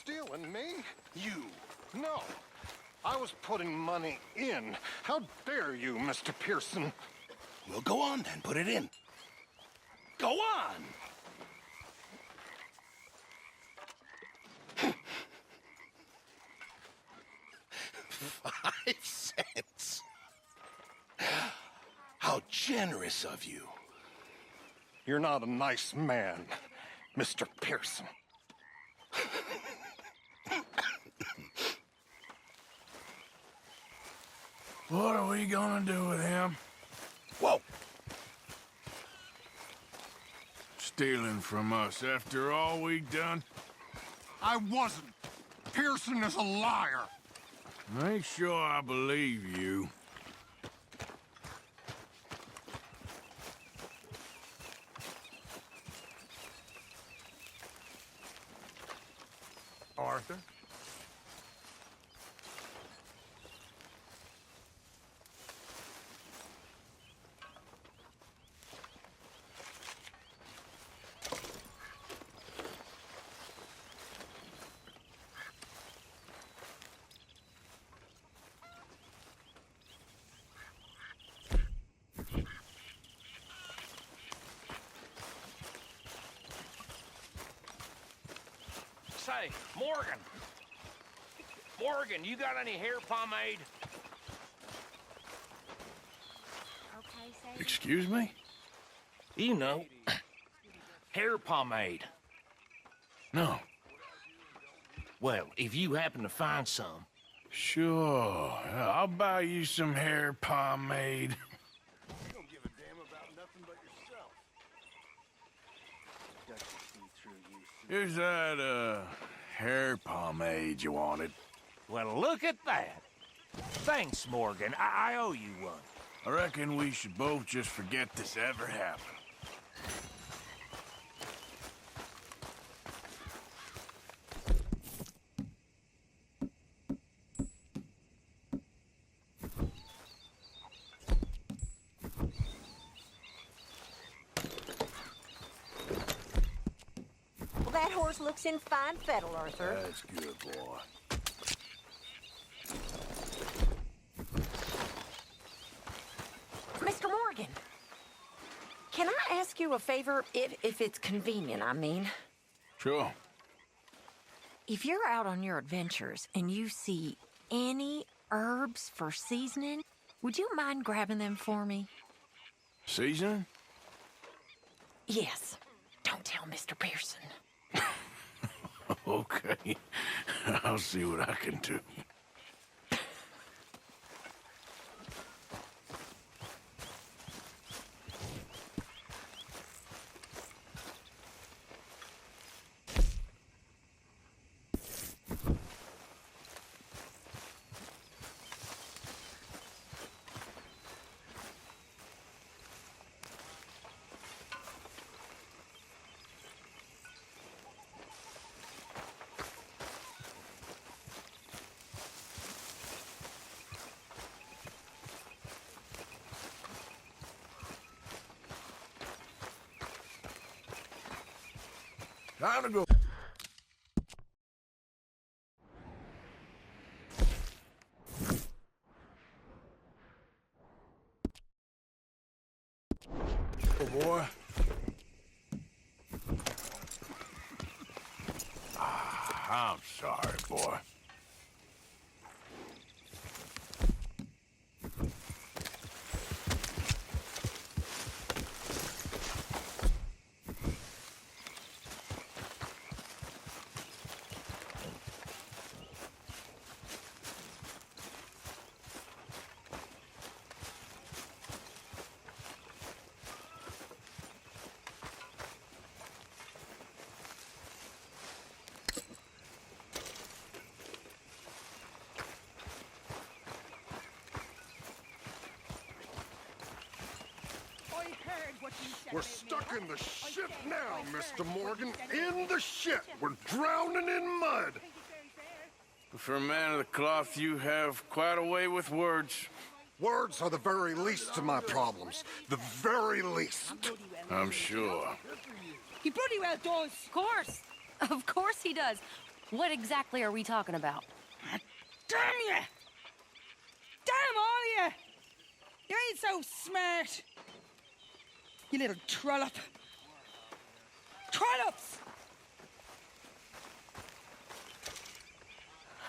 stealing me? You. No. I was putting money in. How dare you, Mr. Pearson? Well, go on then. Put it in. Go on! 5 cents. How generous of you. You're not a nice man, Mr. Pearson. What are we gonna do with him? Whoa! Stealing from us after all we done? I wasn't. Pearson is a liar. I ain't sure I believe you. Arthur? Say, Morgan. Morgan, you got any hair pomade? Excuse me? You know, hair pomade. No. Well, if you happen to find some. Sure. I'll buy you some hair pomade. You don't give a damn about nothing but yourself. Here's that, hair pomade you wanted. Well, look at that. Thanks, Morgan. I owe you one. I reckon we should both just forget this ever happened. Well, that horse looks in fine fettle, Arthur. That's good, boy. Mr. Morgan, can I ask you a favor, if it's convenient, I mean? Sure. If you're out on your adventures and you see any herbs for seasoning, would you mind grabbing them for me? Seasoning? Yes. Don't tell Mr. Pearson. Okay. I'll see what I can do. Time to go. Oh, boy. I'm sorry, boy. We're stuck in the shit now, Mr. Morgan. In the shit. We're drowning in mud. For a man of the cloth, you have quite a way with words. Words are the very least of my problems. The very least. I'm sure. He bloody well does. Of course he does. What exactly are we talking about? Damn you! Damn all of you! You ain't so smart. You little trollop. Trollops!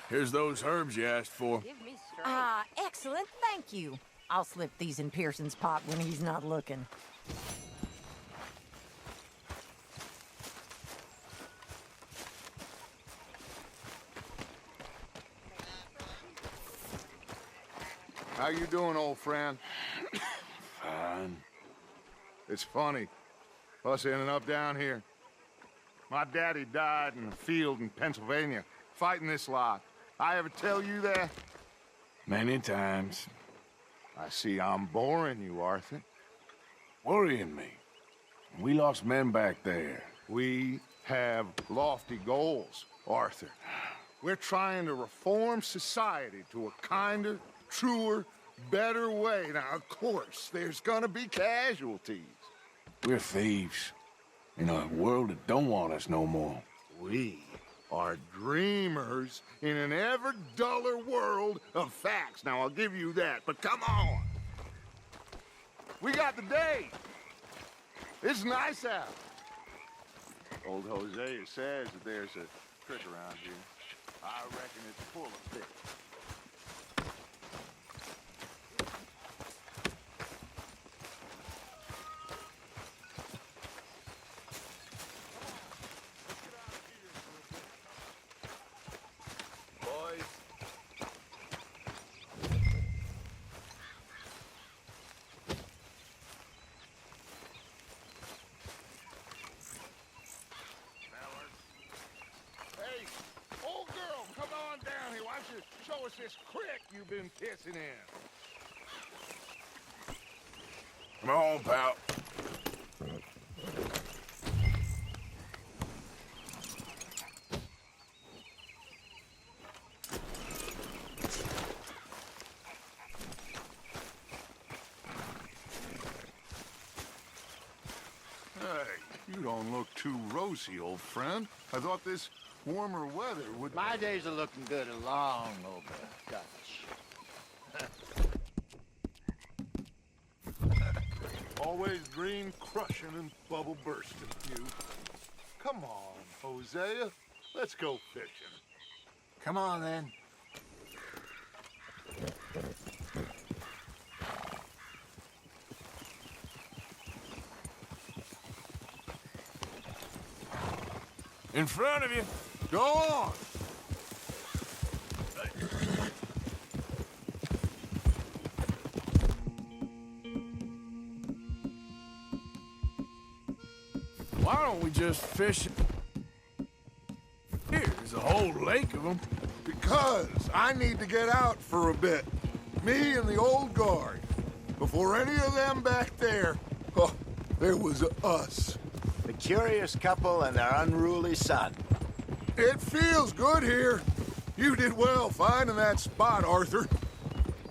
Here's those herbs you asked for. Excellent, thank you. I'll slip these in Pearson's pot when he's not looking. How you doing, old friend? Fine. It's funny, us ending up down here. My daddy died in a field in Pennsylvania, fighting this lot. I ever tell you that? Many times. I see I'm boring you, Arthur. Worrying me. We lost men back there. We have lofty goals, Arthur. We're trying to reform society to a kinder, truer, better way. Now, of course, there's gonna be casualties. We're thieves. In a world that don't want us no more. We are dreamers in an ever duller world of facts. Now, I'll give you that, but come on. We got the day. It's nice out. Old Hosea says that there's a trick around here. I reckon it's full of fish. Show us this crick you've been pissing in. Come on, pal. Hey, you don't look too rosy, old friend. I thought this warmer weather would... My days are looking good along over Dutch. Always green crushing and bubble bursting, you. Come on, Hosea. Let's go fishing. Come on, then. In front of you. Go on! Why don't we just fish? Here's a whole lake of them. Because I need to get out for a bit. Me and the old guard. Before any of them back there, oh, there was us. The curious couple and their unruly son. It feels good here. You did well finding that spot, Arthur.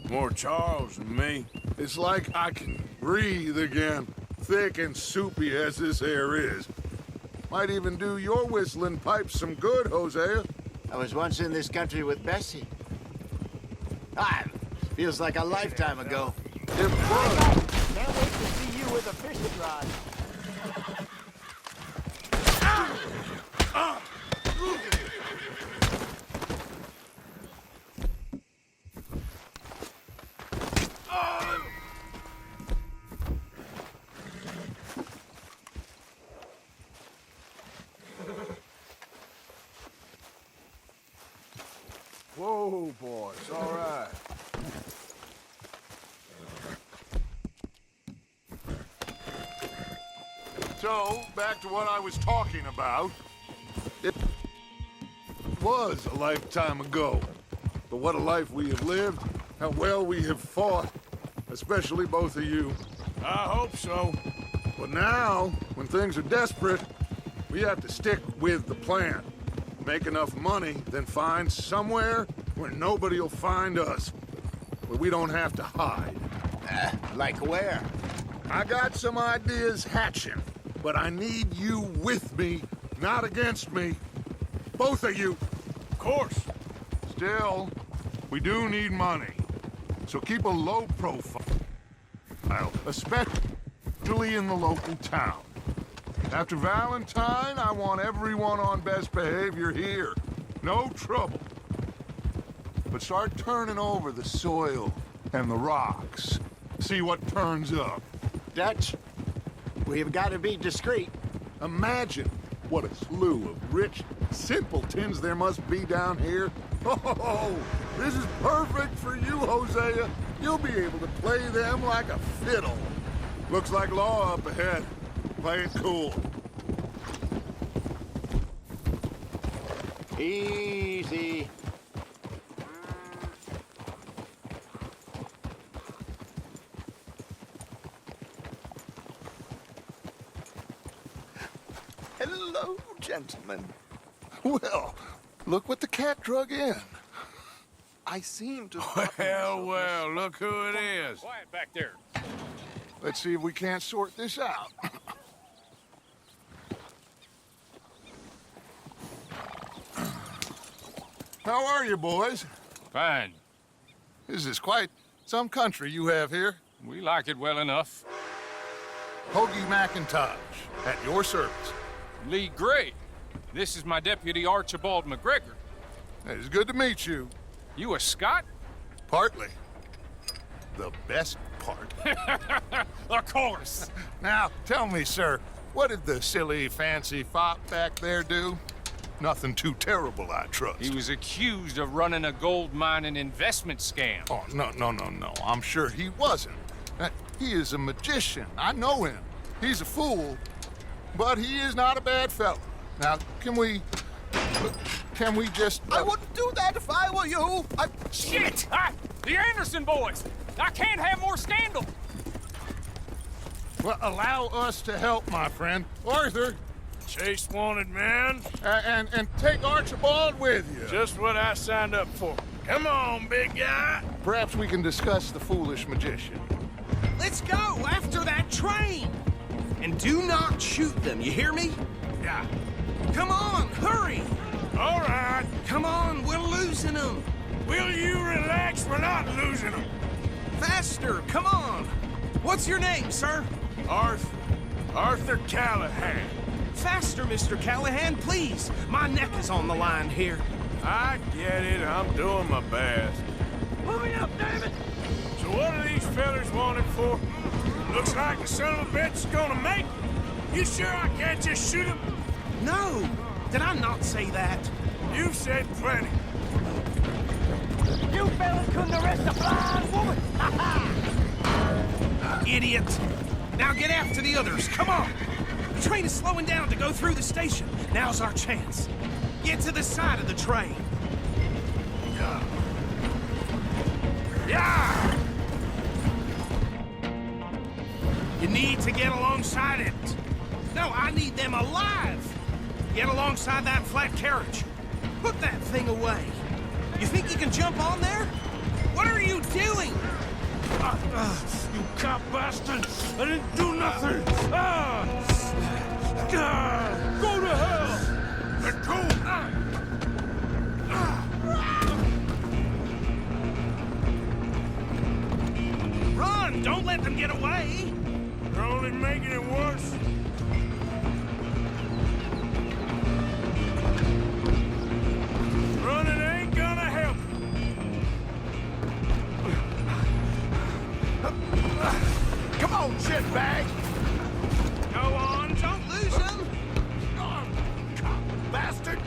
More Charles than me. It's like I can breathe again, thick and soupy as this air is. Might even do your whistling pipes some good, Hosea. I was once in this country with Bessie. Feels like a lifetime ago. It was. Can't wait to see you with a fishing rod. Whoa, boys, all right. So, back to what I was talking about. It was a lifetime ago. But what a life we have lived, how well we have fought. Especially both of you. I hope so. But now, when things are desperate, we have to stick with the plan. Make enough money, then find somewhere where nobody will find us. Where we don't have to hide. Like where? I got some ideas hatching, but I need you with me, not against me. Both of you. course. Still, we do need money. So keep a low profile, especially in the local town. After Valentine, I want everyone on best behavior here. No trouble. But start turning over the soil and the rocks. See what turns up. Dutch, we've got to be discreet. Imagine what a slew of rich simpletons there must be down here. Oh, this is perfect for you, Hosea. You'll be able to play them like a fiddle. Looks like law up ahead. Play it cool. Easy. Hello, gentlemen. Well, look what the cat drug in. I seem to... Well, look who it is. Quiet back there. Let's see if we can't sort this out. How are you, boys? Fine. This is quite some country you have here. We like it well enough. Hoagie McIntosh, at your service. Lee Gray. This is my deputy, Archibald McGregor. It's good to meet you. You a Scot? Partly. The best part. Of course. Now, tell me, sir, what did the silly, fancy fop back there do? Nothing too terrible, I trust. He was accused of running a gold mining investment scam. Oh, no. I'm sure he wasn't. He is a magician. I know him. He's a fool, but he is not a bad fellow. Now, can we just... I wouldn't do that if I were you. Shit! The Anderson boys! I can't have more scandal! Well, allow us to help, my friend. Arthur, Chase wanted man. and take Archibald with you. Just what I signed up for. Come on, big guy. Perhaps we can discuss the foolish magician. Let's go after that train. And do not shoot them, you hear me? Yeah. Come on, hurry. All right. Come on, we're losing them. Will you relax? We're not losing them. Faster, come on. What's your name, sir? Arthur Callahan. Faster, Mr. Callahan, please. My neck is on the line here. I get it. I'm doing my best. Moving up, David. So what are these fellas wanted for? Looks like the son of a bitch is gonna make it. You sure I can't just shoot him? No, did I not say that? You've said plenty. You fellas couldn't arrest a blind woman! Idiot. Now get after the others, come on. The train is slowing down to go through the station. Now's our chance. Get to the side of the train. Yeah! You need to get alongside it. No, I need them alive. Get alongside that flat carriage. Put that thing away. You think you can jump on there? What are you doing? You cop bastard! I didn't do nothing! Go to hell! Let go! Run! Don't let them get away! They're only making it worse. Running ain't gonna help. Come on, shitbag! Go on, don't lose them! Bastard!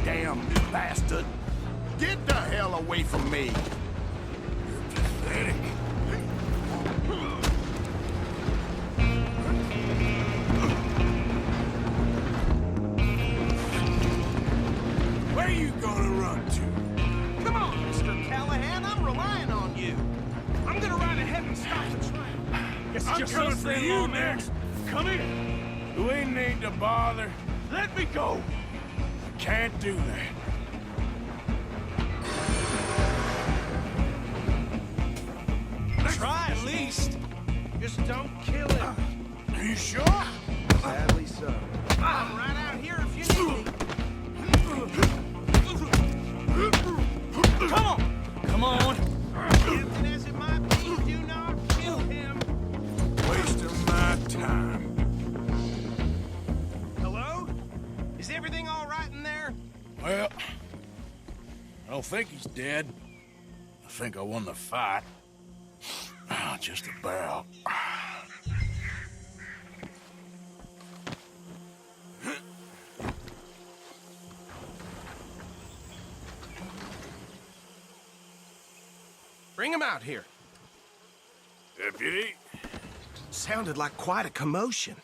Damn bastard! Get the hell away from me! Pathetic. Where you gonna run to? Come on, Mr. Callahan, I'm relying on you. I'm gonna ride ahead and stop the train. I'm coming for you next. Come here. We need to bother. Let me go. Can't do that. Try at least. Just don't kill him. Are you sure? Sadly so. I'm right out here Come on! Come on! Tempting as it might be, do not kill him! Wasting my time. Hello? Is everything all right in there? Well, I don't think he's dead. I think I won the fight. Just about. Bring him out here. Deputy, Sounded like quite a commotion.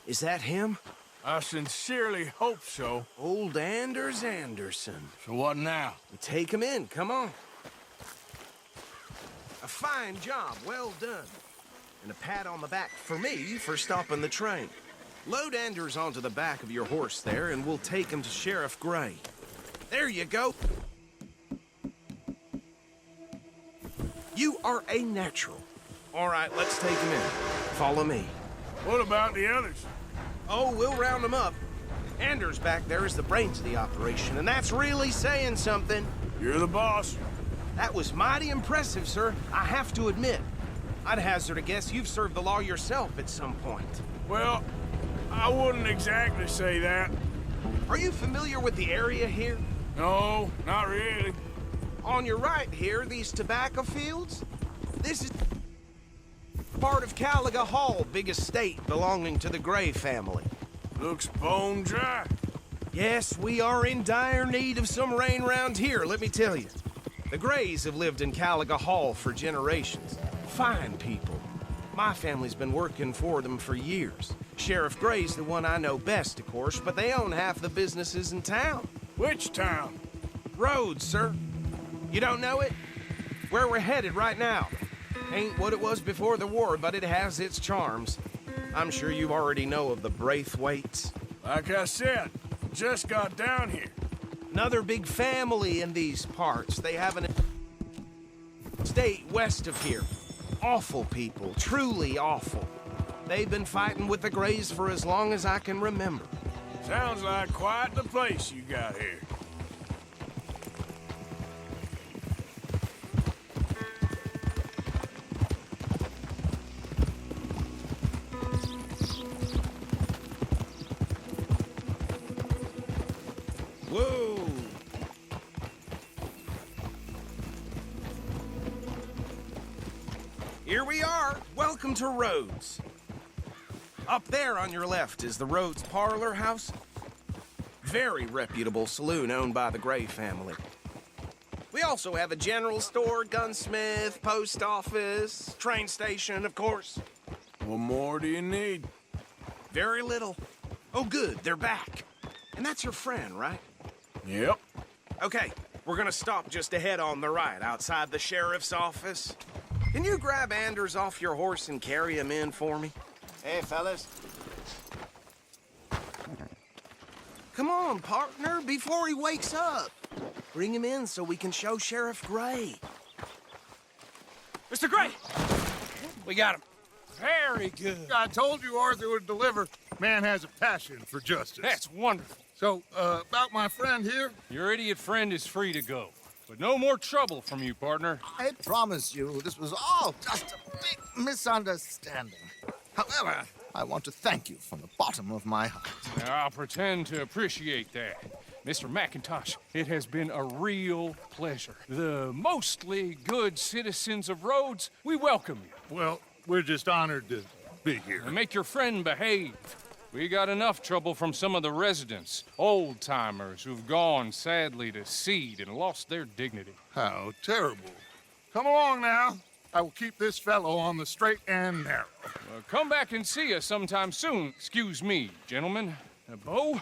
Is that him? I sincerely hope so. Old Anders Anderson. So what now? Take him in, come on. A fine job, well done. And a pat on the back for me for stopping the train. Load Anders onto the back of your horse there, and we'll take him to Sheriff Gray. There you go. You are a natural. All right, let's take him in. Follow me. What about the others? Oh, we'll round them up. Anders back there is the brains of the operation, and that's really saying something. You're the boss. That was mighty impressive, sir. I have to admit. I'd hazard a guess you've served the law yourself at some point. Well, I wouldn't exactly say that. Are you familiar with the area here? No, not really. On your right here, these tobacco fields? This is part of Caliga Hall, big estate belonging to the Gray family. Looks bone dry. Yes, we are in dire need of some rain round here, let me tell you. The Grays have lived in Caliga Hall for generations. Fine people. My family's been working for them for years. Sheriff Gray's the one I know best, of course, but they own half the businesses in town. Which town? Rhodes, sir. You don't know it? Where we're headed right now. Ain't what it was before the war, but it has its charms. I'm sure you already know of the Braithwaites. Like I said, just got down here. Another big family in these parts. They have an estate west of here. Awful people, truly awful. They've been fighting with the Grays for as long as I can remember. Sounds like quite the place you got here. Whoa! Here we are. Welcome to Rhodes. Up there on your left is the Rhodes Parlor House. Very reputable saloon owned by the Gray family. We also have a general store, gunsmith, post office, train station, of course. What more do you need? Very little. Oh, good, they're back. And that's your friend, right? Yep. Okay, we're gonna stop just ahead on the right, outside the sheriff's office. Can you grab Anders off your horse and carry him in for me? Hey, fellas. Come on, partner, before he wakes up. Bring him in so we can show Sheriff Gray. Mr. Gray! We got him. Very good. I told you Arthur would deliver. Man has a passion for justice. That's wonderful. So, about my friend here? Your idiot friend is free to go. But no more trouble from you, partner. I promise you this was all just a big misunderstanding. However, I want to thank you from the bottom of my heart. Now, I'll pretend to appreciate that. Mr. McIntosh, it has been a real pleasure. The mostly good citizens of Rhodes, we welcome you. Well, we're just honored to be here. And make your friend behave. We got enough trouble from some of the residents, old-timers who've gone, sadly, to seed and lost their dignity. How terrible. Come along now. I will keep this fellow on the straight and narrow. Come back and see us sometime soon. Excuse me, gentlemen. Bo,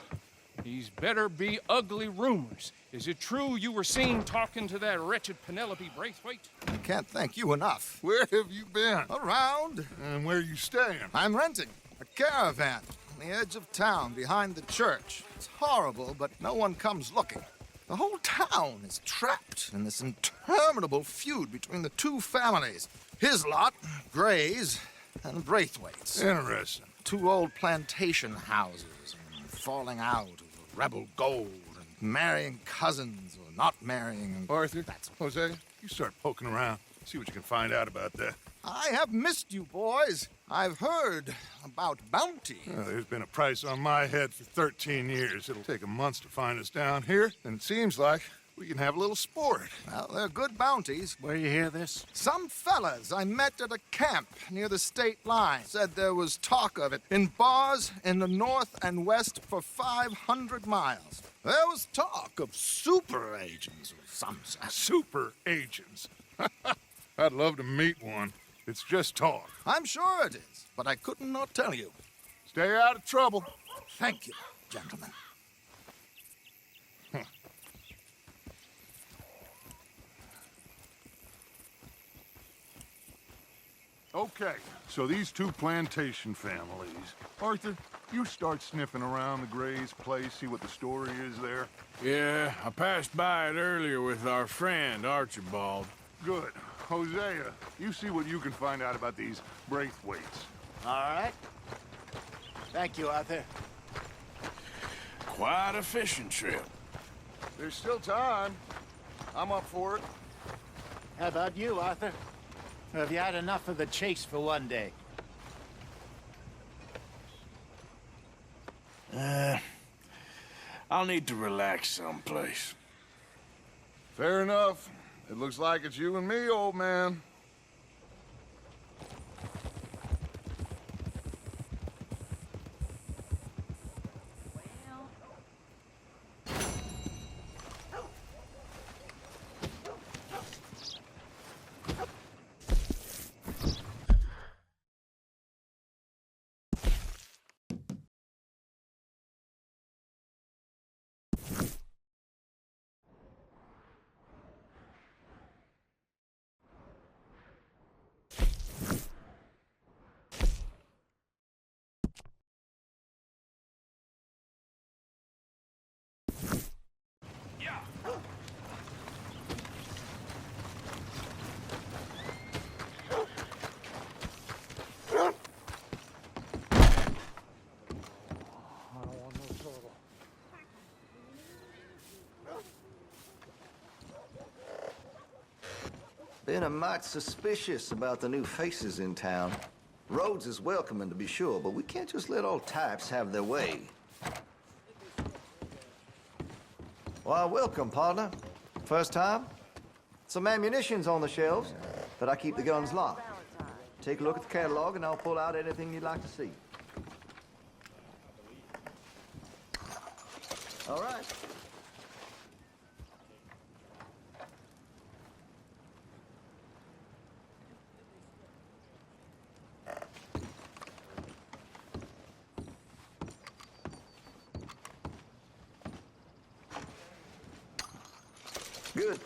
these better be ugly rumors. Is it true you were seen talking to that wretched Penelope Braithwaite? I can't thank you enough. Where have you been? Around. And where are you staying? I'm renting a caravan on the edge of town behind the church. It's horrible, but no one comes looking. The whole town is trapped in this interminable feud between the two families. His lot, Gray's, and Braithwaite's. Interesting. Two old plantation houses falling out of rebel gold and marrying cousins or not marrying. And Arthur, Jose, you start poking around. See what you can find out about that. I have missed you, boys. I've heard about bounty. There's been a price on my head for 13 years. It'll take 'em months to find us down here, and it seems like we can have a little sport. Well, they're good bounties. Where you hear this? Some fellas I met at a camp near the state line said there was talk of it in bars in the north and west for 500 miles. There was talk of super agents or some such. Super agents. I'd love to meet one. It's just talk. I'm sure it is, but I couldn't not tell you. Stay out of trouble. Thank you, gentlemen. Okay, so these two plantation families. Arthur, you start sniffing around the Gray's place, see what the story is there. Yeah, I passed by it earlier with our friend, Archibald. Good. Hosea, you see what you can find out about these Braithwaites. All right. Thank you, Arthur. Quite a fishing trip. There's still time. I'm up for it. How about you, Arthur? Or have you had enough of the chase for one day? I'll need to relax someplace. Fair enough. It looks like it's you and me, old man. Been a mite suspicious about the new faces in town. Rhodes is welcoming, to be sure, but we can't just let old types have their way. Why, welcome, partner. First time? Some ammunition's on the shelves, but I keep the guns locked. Take a look at the catalog, and I'll pull out anything you'd like to see. All right. Good.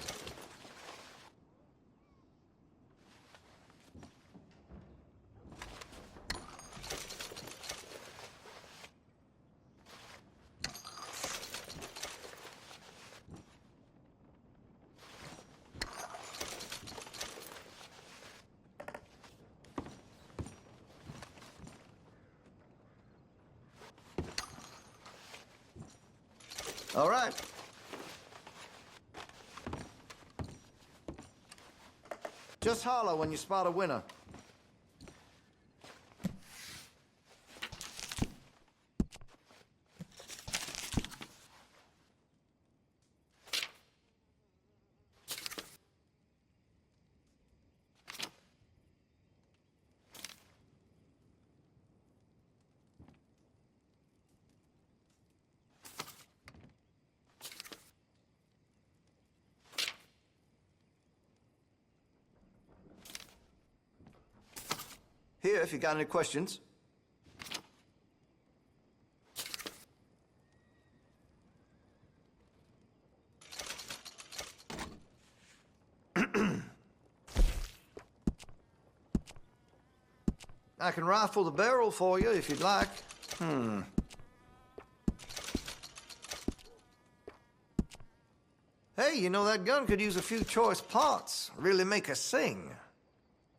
All right. Just holler when you spot a winner. Here, if you got any questions. I can rifle the barrel for you if you'd like. Hey, you know, that gun could use a few choice parts. Really make us sing.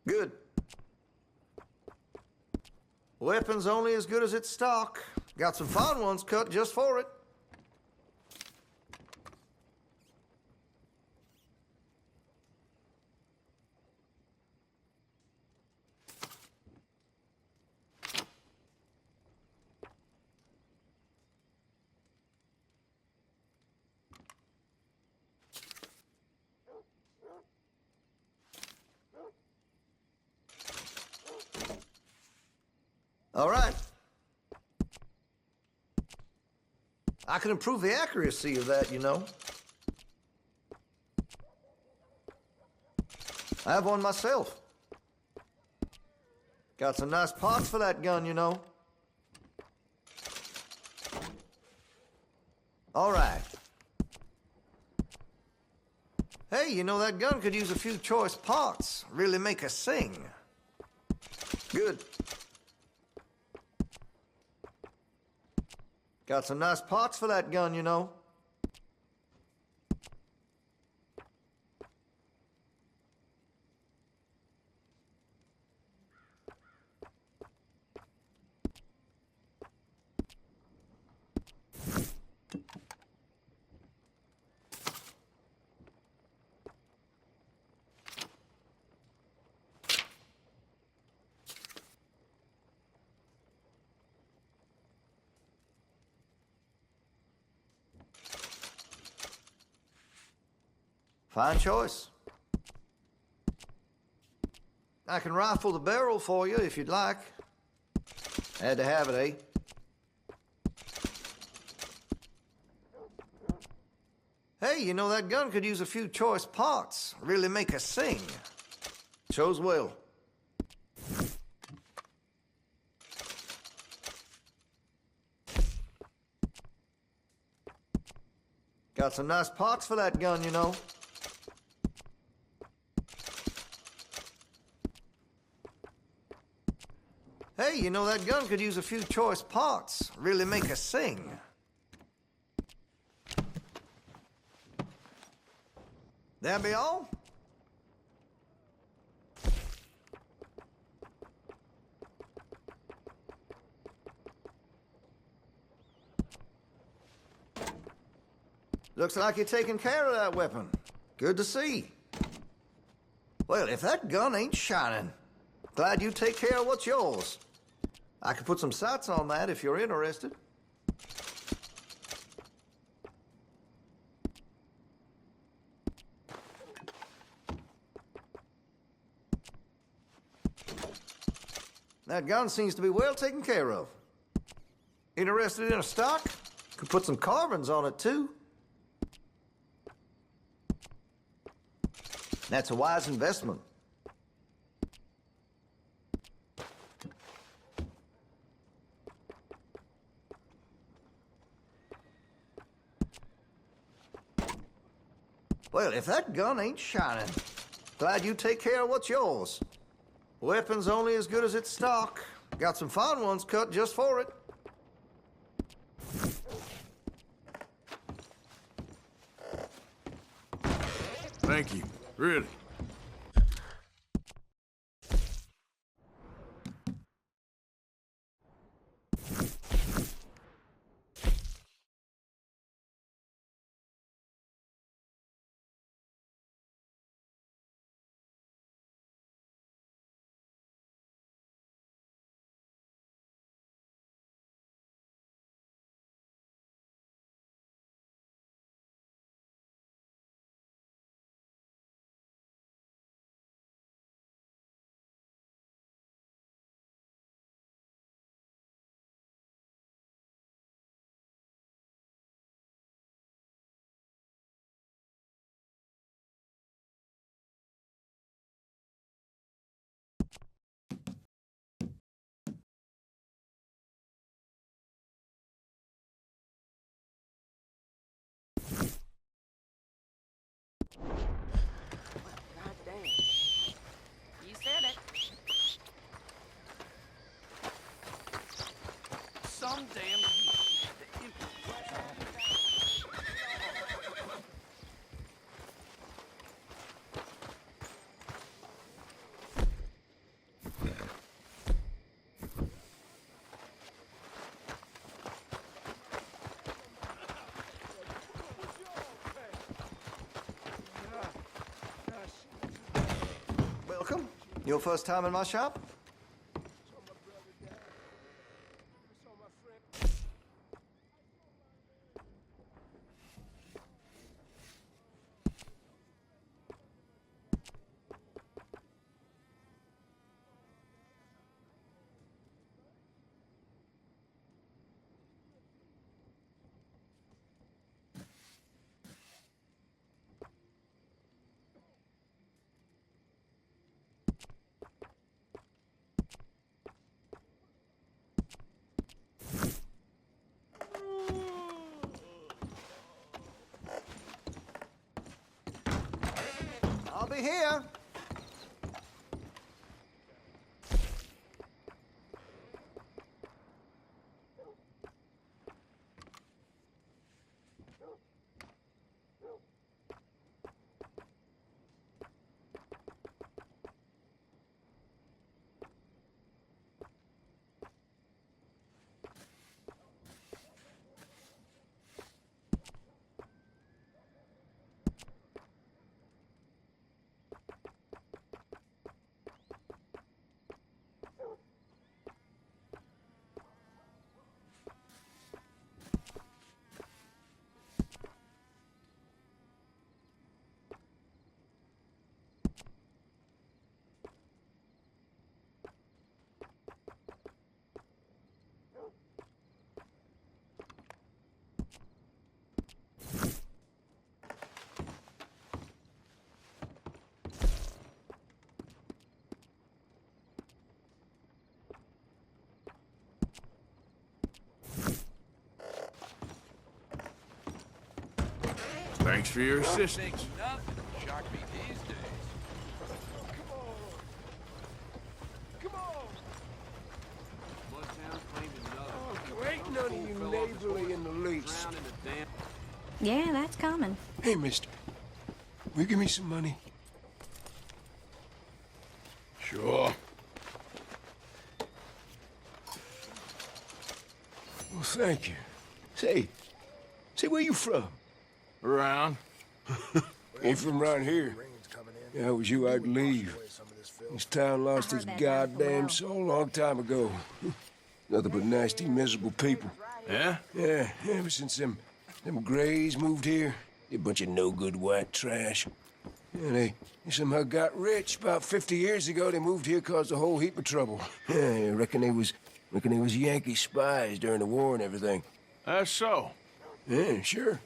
Good. Weapon's only as good as its stock. Got some fine ones cut just for it. All right. I can improve the accuracy of that, you know. I have one myself. Got some nice parts for that gun, you know. All right. Hey, you know, that gun could use a few choice parts. Really make us sing. Good. Got some nice parts for that gun, you know. Fine choice. I can rifle the barrel for you if you'd like. Had to have it, eh? Hey, you know, that gun could use a few choice parts. Really make us sing. Chose well. Got some nice parts for that gun, you know. Hey, you know, that gun could use a few choice parts. Really make us sing. That be all? Looks like you're taking care of that weapon. Good to see. Well, if that gun ain't shining, glad you take care of what's yours. I could put some sights on that if you're interested. That gun seems to be well taken care of. Interested in a stock? Could put some carbons on it, too. That's a wise investment. Well, if that gun ain't shining, glad you take care of what's yours. Weapon's only as good as its stock. Got some fine ones cut just for it. Thank you, really. God damn. You said it. Some damn... Welcome. Your first time in my shop? We're here. Thanks for your assistance. Shock me these days. Come on! One town claimed another. Oh, ain't none of you neighborly in the least. Drowned in the damn. Yeah, that's common. Hey, mister. Will you give me some money? Sure. Well, thank you. Say, where you from? Around. Ain't from around here. If I was you, I'd leave. This town lost its goddamn soul a long time ago. Nothing but nasty, miserable people. Yeah? Yeah, ever since them Grays moved here, they a bunch of no-good white trash. Yeah, they somehow got rich. About 50 years ago, they moved here, caused a whole heap of trouble. Yeah, I reckon they was Yankee spies during the war and everything. That's so. Yeah, sure.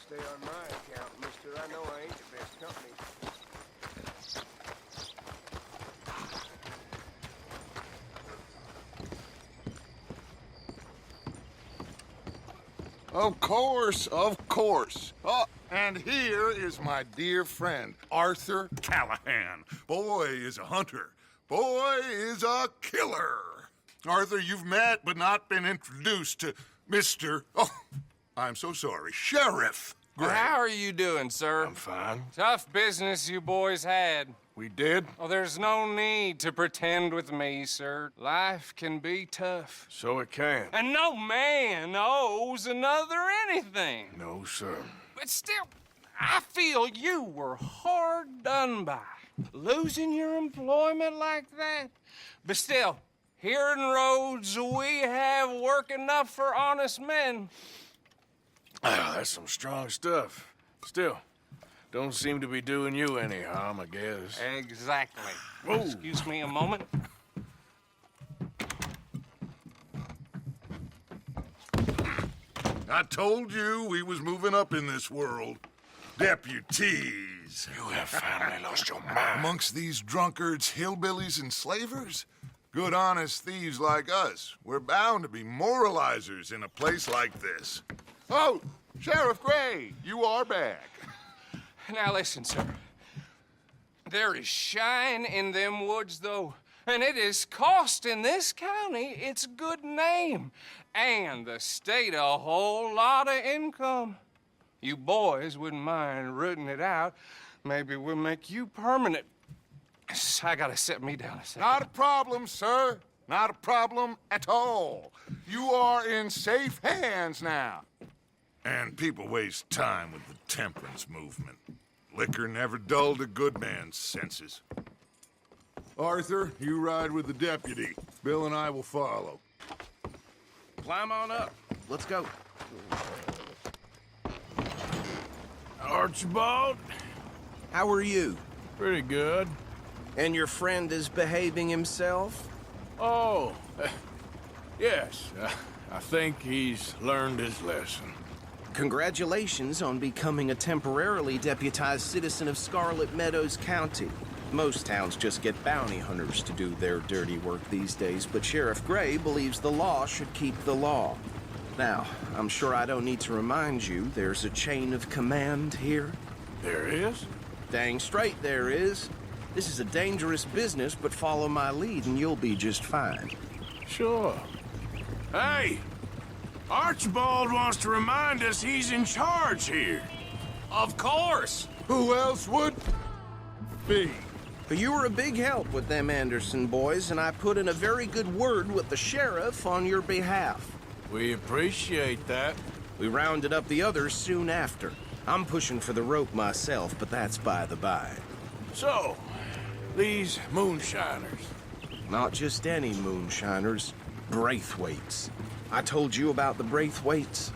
Stay on my account, mister. I know I ain't the best company. Of course, of course. Oh, and here is my dear friend, Arthur Callahan. Boy is a hunter. Boy is a killer. Arthur, you've met but not been introduced to Mr. Oh, I'm so sorry, Sheriff Gray. How are you doing, sir? I'm fine. Tough business you boys had. We did? Oh, there's no need to pretend with me, sir. Life can be tough. So it can. And no man owes another anything. No, sir. But still, I feel you were hard done by. Losing your employment like that. But still, here in Rhodes, we have work enough for honest men. Ah, that's some strong stuff. Still, don't seem to be doing you any harm, I guess. Exactly. Whoa. Excuse me a moment. I told you we was moving up in this world. Deputies. You have finally lost your mind. Amongst these drunkards, hillbillies, and slavers? Good, honest thieves like us. We're bound to be moralizers in a place like this. Oh, Sheriff Gray, you are back. Now listen, sir. There is shine in them woods, though, and it is costing this county its good name and the state a whole lot of income. You boys wouldn't mind rooting it out. Maybe we'll make you permanent. I gotta sit me down a second. Not a problem, sir. Not a problem at all. You are in safe hands now. And people waste time with the temperance movement. Liquor never dulled a good man's senses. Arthur, you ride with the deputy. Bill and I will follow. Climb on up. Let's go. Archibald? How are you? Pretty good. And your friend is behaving himself? Oh, yes. I think he's learned his lesson. Congratulations on becoming a temporarily deputized citizen of Scarlet Meadows County. Most towns just get bounty hunters to do their dirty work these days, but Sheriff Gray believes the law should keep the law. Now, I'm sure I don't need to remind you there's a chain of command here. There is? Dang straight there is. This is a dangerous business, but follow my lead and you'll be just fine. Sure. Hey! Archibald wants to remind us he's in charge here. Of course! Who else would be? You were a big help with them Anderson boys, and I put in a very good word with the sheriff on your behalf. We appreciate that. We rounded up the others soon after. I'm pushing for the rope myself, but that's by the by. So, these moonshiners. Not just any moonshiners, Braithwaites. I told you about the Braithwaites?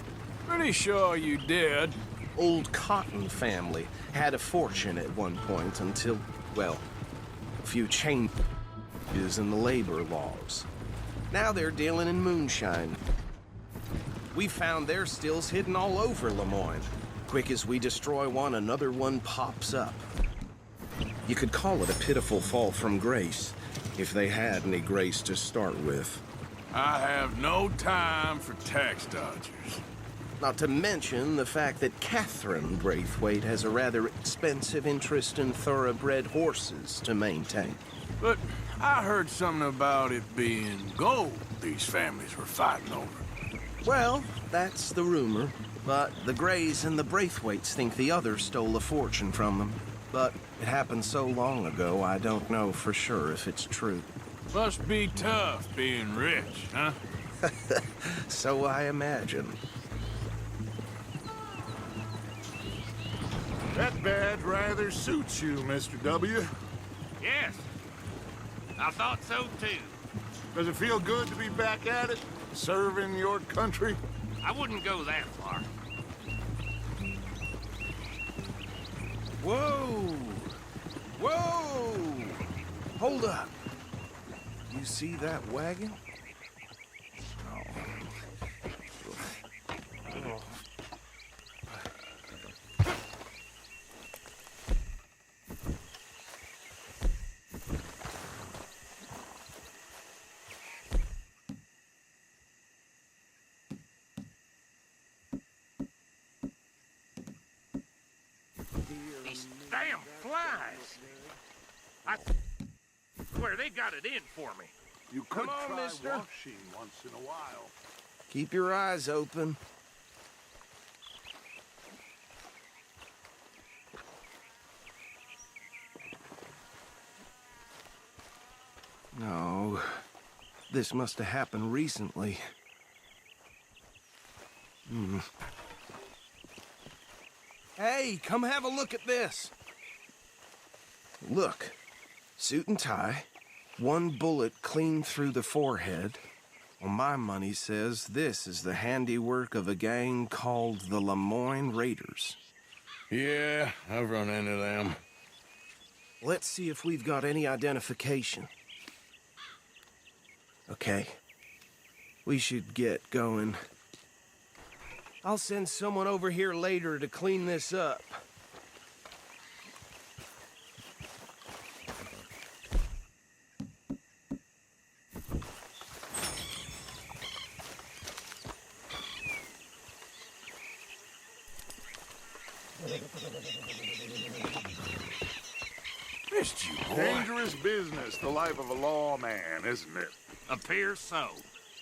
Pretty sure you did. Old Cotton family had a fortune at one point until, well, a few changes in the labor laws. Now they're dealing in moonshine. We found their stills hidden all over Lemoyne. Quick as we destroy one, another one pops up. You could call it a pitiful fall from grace, if they had any grace to start with. I have no time for tax dodgers. Not to mention the fact that Catherine Braithwaite has a rather expensive interest in thoroughbred horses to maintain. But I heard something about it being gold these families were fighting over. Well, that's the rumor. But the Grays and the Braithwaites think the others stole a fortune from them. But it happened so long ago, I don't know for sure if it's true. Must be tough being rich, huh? So I imagine. That badge rather suits you, Mr. W. Yes. I thought so, too. Does it feel good to be back at it? Serving your country? I wouldn't go that far. Whoa! Whoa! Hold up. You see that wagon? These damn flies! I swear they got it in for me. You could Come on, try mister. washing once in a while. Keep your eyes open. No, this must have happened recently. Hey, come have a look at this. Look, suit and tie, one bullet clean through the forehead. Well, my money says this is the handiwork of a gang called the Lemoyne Raiders. Yeah, I've run into them. Let's see if we've got any identification. Okay. We should get going. I'll send someone over here later to clean this up. Missed you, boy. Dangerous business, the life of a lawman, isn't it? Appears so.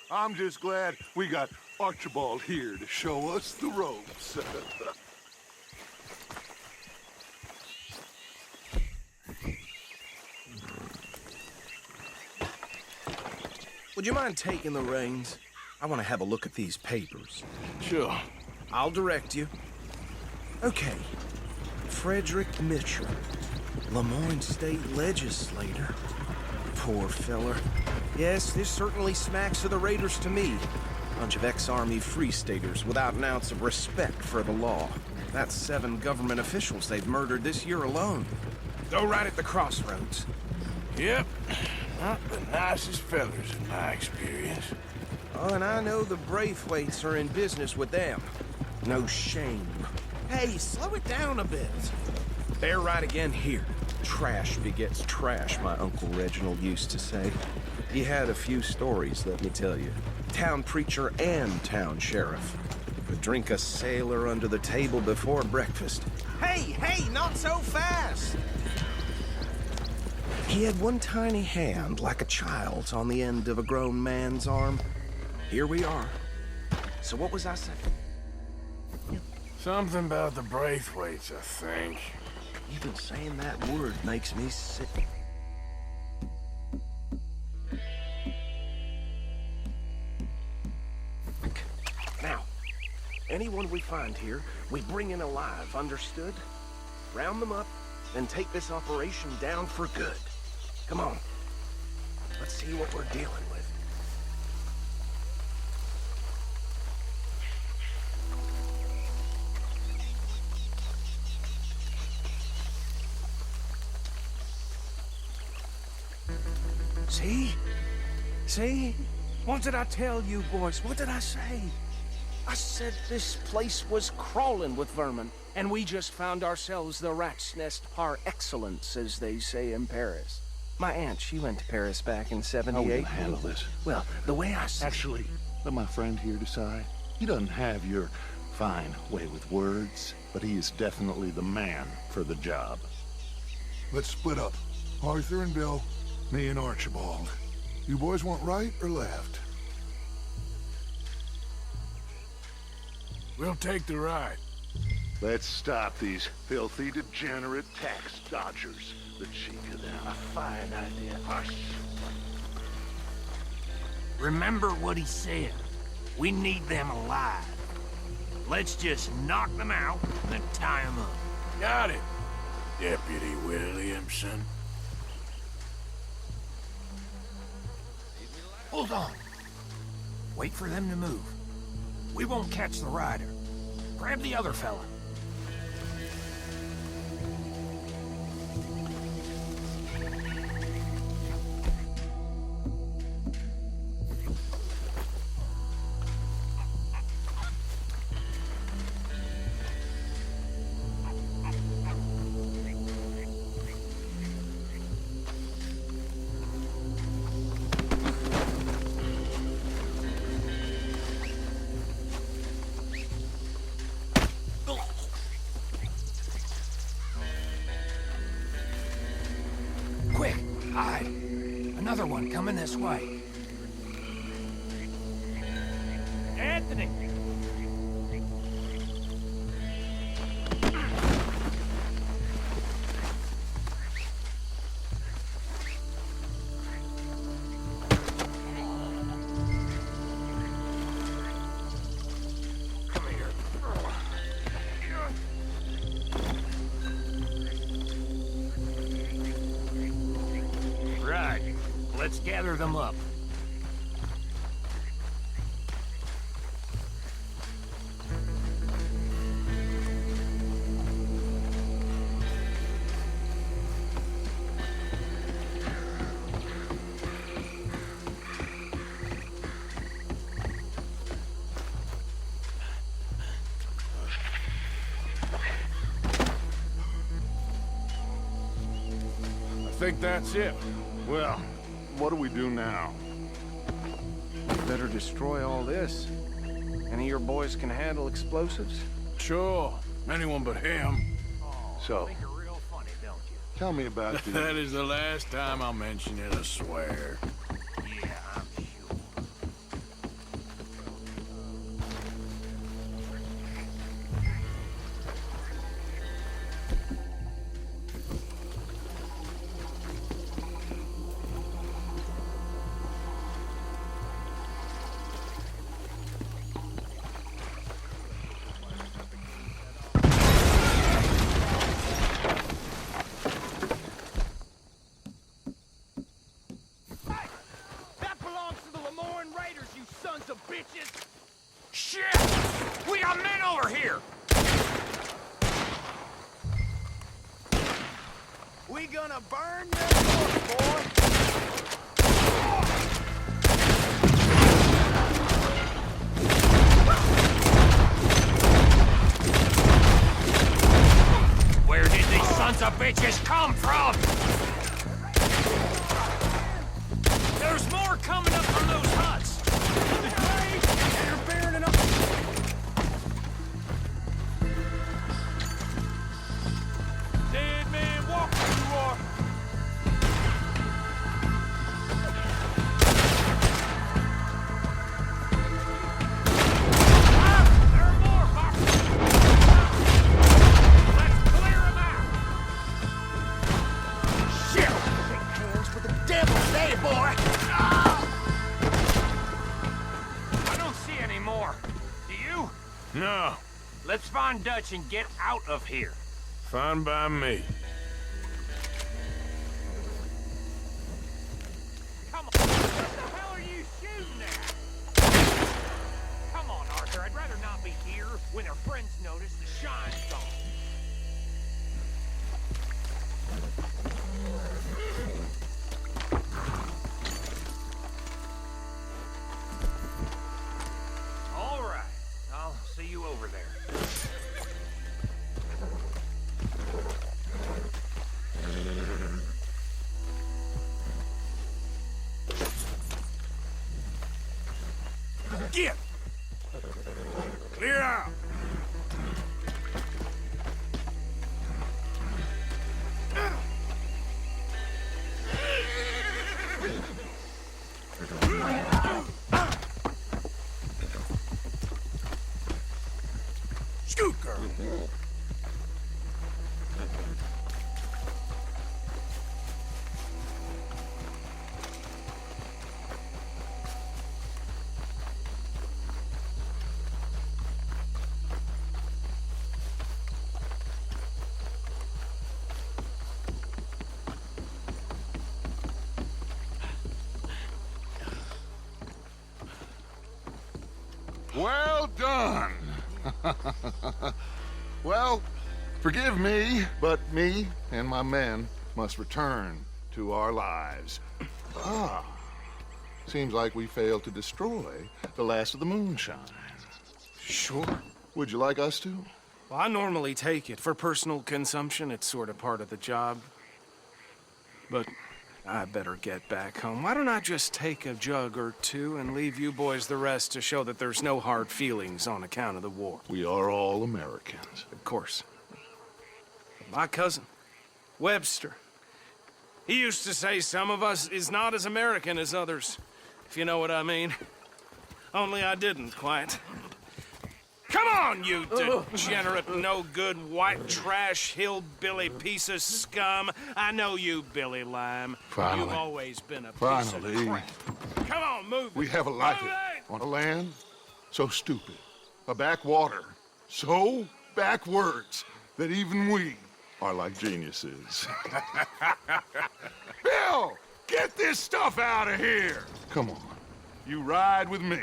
I'm just glad we got Archibald here to show us the ropes. Would you mind taking the reins? I want to have a look at these papers. Sure. I'll direct you. Okay. Frederick Mitchell, Lemoyne State Legislator. Poor feller. Yes, this certainly smacks of the Raiders to me. Bunch of ex-Army Free Staters without an ounce of respect for the law. That's 7 government officials they've murdered this year alone. Go right at the crossroads. Yep. Not the nicest fellers in my experience. Oh, and I know the Braithwaites are in business with them. No shame. Hey, slow it down a bit. They're right again here. Trash begets trash, my Uncle Reginald used to say. He had a few stories, let me tell you. Town preacher and town sheriff. Could drink a sailor under the table before breakfast. Hey, not so fast! He had one tiny hand, like a child's, on the end of a grown man's arm. Here we are. So what was I saying? Something about the Braithwaites, I think. Even saying that word makes me sick. Now, anyone we find here, we bring in alive, understood? Round them up, and take this operation down for good. Come on. Let's see what we're dealing with. See? What did I tell you, boys? What did I say? I said this place was crawling with vermin, and we just found ourselves the rat's nest par excellence, as they say in Paris. My aunt, she went to Paris back in '78. How are we gonna handle this? Well, the way I see... Actually, let my friend here decide. He doesn't have your fine way with words, but he is definitely the man for the job. Let's split up. Arthur and Bill, me and Archibald. You boys want right or left? We'll take the right. Let's stop these filthy, degenerate tax dodgers. The cheek of them. A fine idea. Hush. Remember what he said. We need them alive. Let's just knock them out and tie them up. Got it, Deputy Williamson. Hold on. Wait for them to move. We won't catch the rider. Grab the other fella. Quick, hide. Another one coming this way. Anthony! Come here. Right. Let's gather them up. I think that's it. Well, what do we do now? Better destroy all this. Any of your boys can handle explosives? Sure. Anyone but him. So, Think you're real funny, don't you? tell me about the... That is the last time I'll mention it, I swear. Yeah, I'm sure. That belongs to the Lemoyne Raiders, you sons of bitches! Shit! We got men over here! We gonna burn your book, boy! Where did these sons of bitches come from? No. Let's find Dutch and get out of here. Fine by me. Come on. What the hell are you shooting at? Come on, Arthur. I'd rather not be here when our friends notice the shine's gone. All right. I'll see you over there. Get! Clear out! Scoot, girl! Well done. Well, forgive me, but me and my men must return to our lives. Ah, seems like we failed to destroy the last of the moonshine. Sure. Would you like us to? Well, I normally take it. For personal consumption, it's sort of part of the job. But I better get back home. Why don't I just take a jug or two and leave you boys the rest to show that there's no hard feelings on account of the war? We are all Americans. Of course. My cousin, Webster, he used to say some of us is not as American as others, if you know what I mean. Only I didn't quite. Come on, you degenerate, no-good, white trash, hillbilly piece of scum. I know you, Billy Lime. Finally. You've always been a Finally. piece of crap. Come on, move it. We have a life Move it! on a land so stupid, a backwater so backwards that even we are like geniuses. Bill, get this stuff out of here. Come on, you ride with me.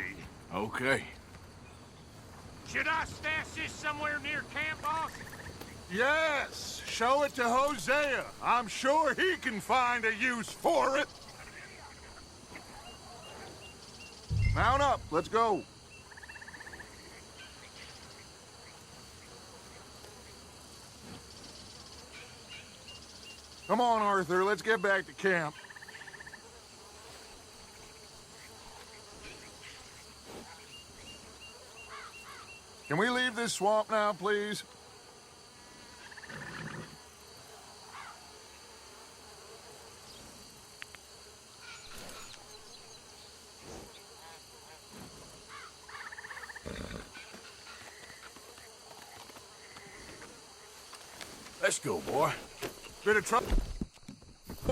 Okay. Should I stash this somewhere near camp, boss? Yes, show it to Hosea. I'm sure he can find a use for it. Mount up, let's go. Come on, Arthur, let's get back to camp. Can we leave this swamp now, please? Let's go, boy. Bit of trouble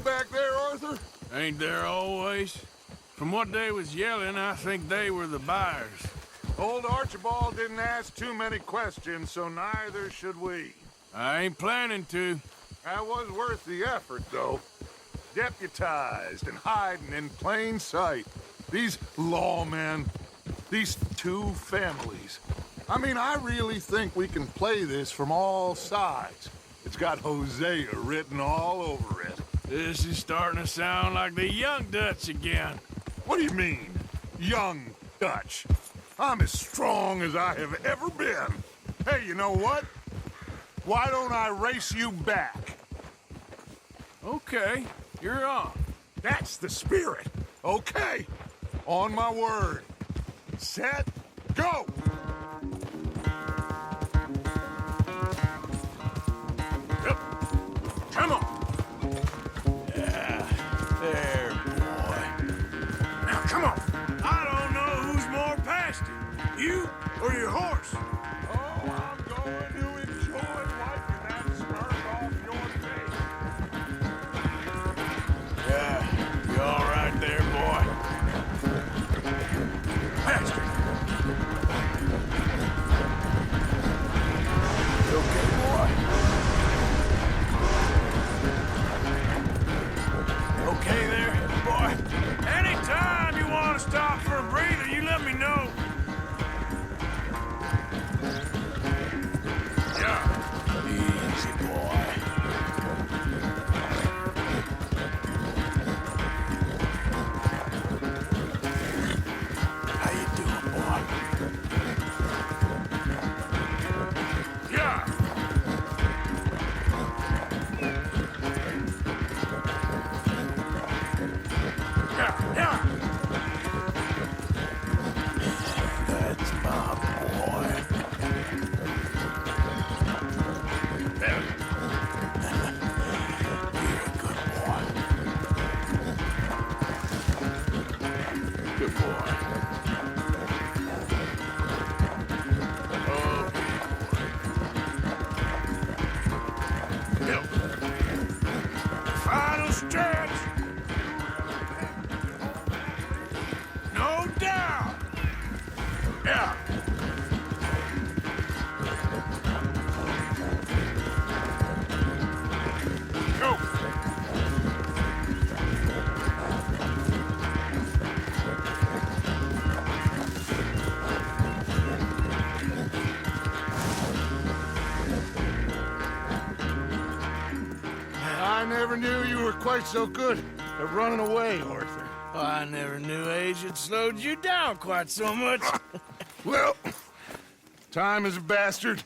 back there, Arthur? Ain't there always? From what they was yelling, I think they were the buyers. Old Archibald didn't ask too many questions, so neither should we. I ain't planning to. That was worth the effort, though. Deputized and hiding in plain sight. These lawmen, these two families. I mean, I really think we can play this from all sides. It's got Hosea written all over it. This is starting to sound like the young Dutch again. What do you mean, young Dutch? I'm as strong as I have ever been. Hey, you know what? Why don't I race you back? Okay, you're on. That's the spirit. Okay, on my word. Set, go! Yep. Come on. Yeah, there, boy. Now, come on. I don't know who's more past it, you or your horse. Oh, I'm going to enjoy wiping that smirk off your face. Yeah, you all right there, boy? Past it. Good boy. Okay, boy. Final stretch. No doubt. Yeah. Go. I never knew you were quite so good at running away, Arthur. Well, I never knew age had slowed you down quite so much. Well, time is a bastard.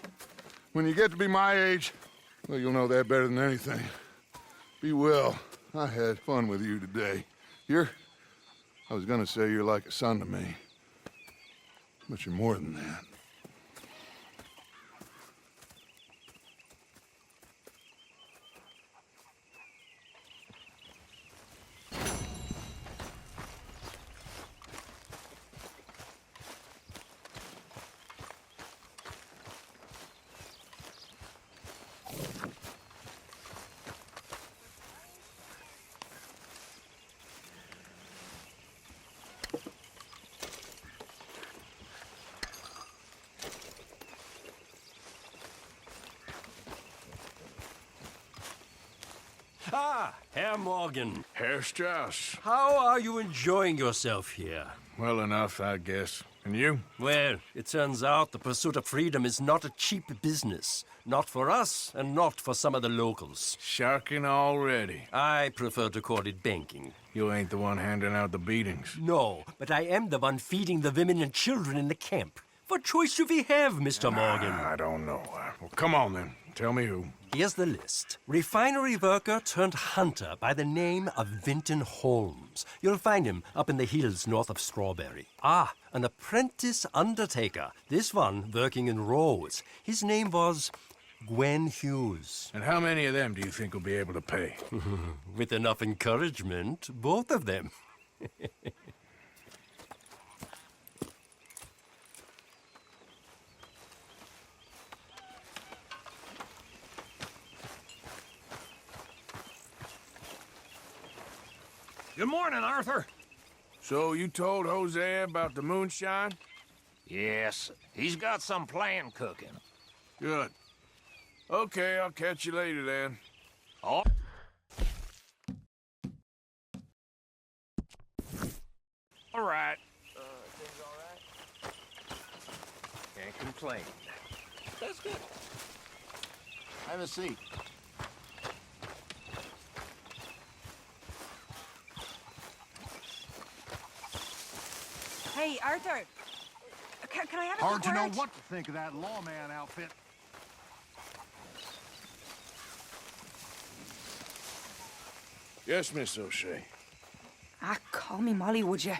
When you get to be my age, well, you'll know that better than anything. Be well. I had fun with you today. I was gonna say you're like a son to me, but you're more than that. Ah, Herr Morgan. Herr Strauss. How are you enjoying yourself here? Well enough, I guess. And you? Well, it turns out the pursuit of freedom is not a cheap business. Not for us, and not for some of the locals. Sharking already. I prefer to call it banking. You ain't the one handing out the beatings. No, but I am the one feeding the women and children in the camp. What choice do we have, Mr. Morgan? I don't know. Well, come on then. Tell me who. Here's the list. Refinery worker turned hunter by the name of Vinton Holmes. You'll find him up in the hills north of Strawberry. Ah, an apprentice undertaker. This one working in Rhodes. His name was Gwen Hughes. And how many of them do you think will be able to pay? With enough encouragement, both of them. Good morning, Arthur. So you told Hosea about the moonshine? Yes, he's got some plan cooking. Good. Okay, I'll catch you later then. Oh. All right. Things all right? Can't complain. That's good. Have a seat. Hey, Arthur. Can I have a Hard to quick know word? what to think of that lawman outfit. Yes, Miss O'Shea. Ah, call me Molly, would you?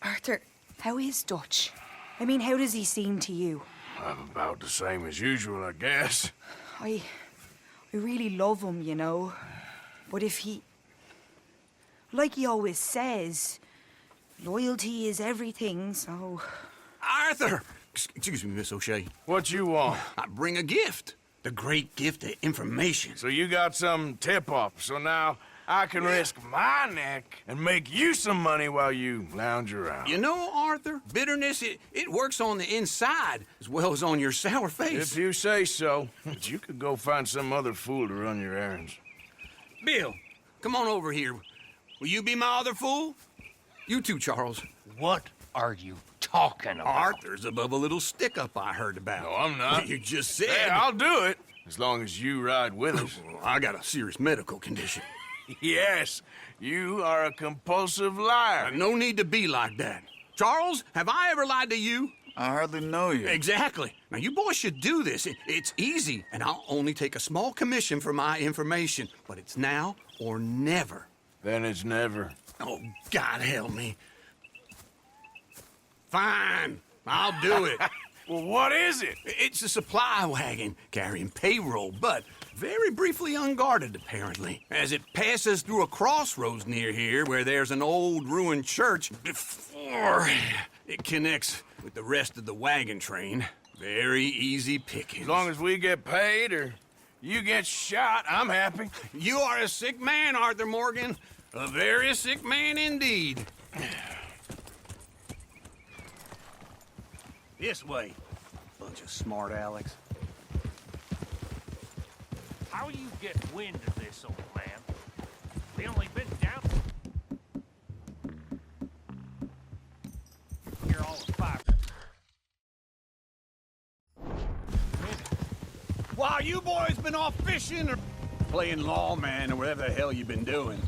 Arthur, how is Dutch? I mean, how does he seem to you? I'm about the same as usual, I guess. I really love him, you know. But if he... Like he always says, loyalty is everything, so... Arthur! Excuse me, Miss O'Shea. What you want? I bring a gift. The great gift of information. So you got some tip-off, so now I can risk my neck and make you some money while you lounge around. You know, Arthur, bitterness, it works on the inside as well as on your sour face. If you say so. But you could go find some other fool to run your errands. Bill, come on over here. Will you be my other fool? You too, Charles. What are you talking about? Arthur's above a little stick-up I heard about. No, I'm not. You just said... Hey, I'll do it, as long as you ride with us. I got a serious medical condition. Yes, you are a compulsive liar. No need to be like that. Charles, have I ever lied to you? I hardly know you. Exactly. Now, you boys should do this. It's easy, and I'll only take a small commission for my information. But it's now or never. Then it's never. Oh, God help me. Fine. I'll do it. Well, what is it? It's a supply wagon carrying payroll, but very briefly unguarded, apparently, as it passes through a crossroads near here where there's an old ruined church before it connects with the rest of the wagon train. Very easy pickings. As long as we get paid or you get shot, I'm happy. You are a sick man, Arthur Morgan. A very sick man indeed. This way. Bunch of smart Alex. How you get wind of this, old man? We only been down here all of 5 minutes. While you boys been off fishing or playing lawman or whatever the hell you've been doing,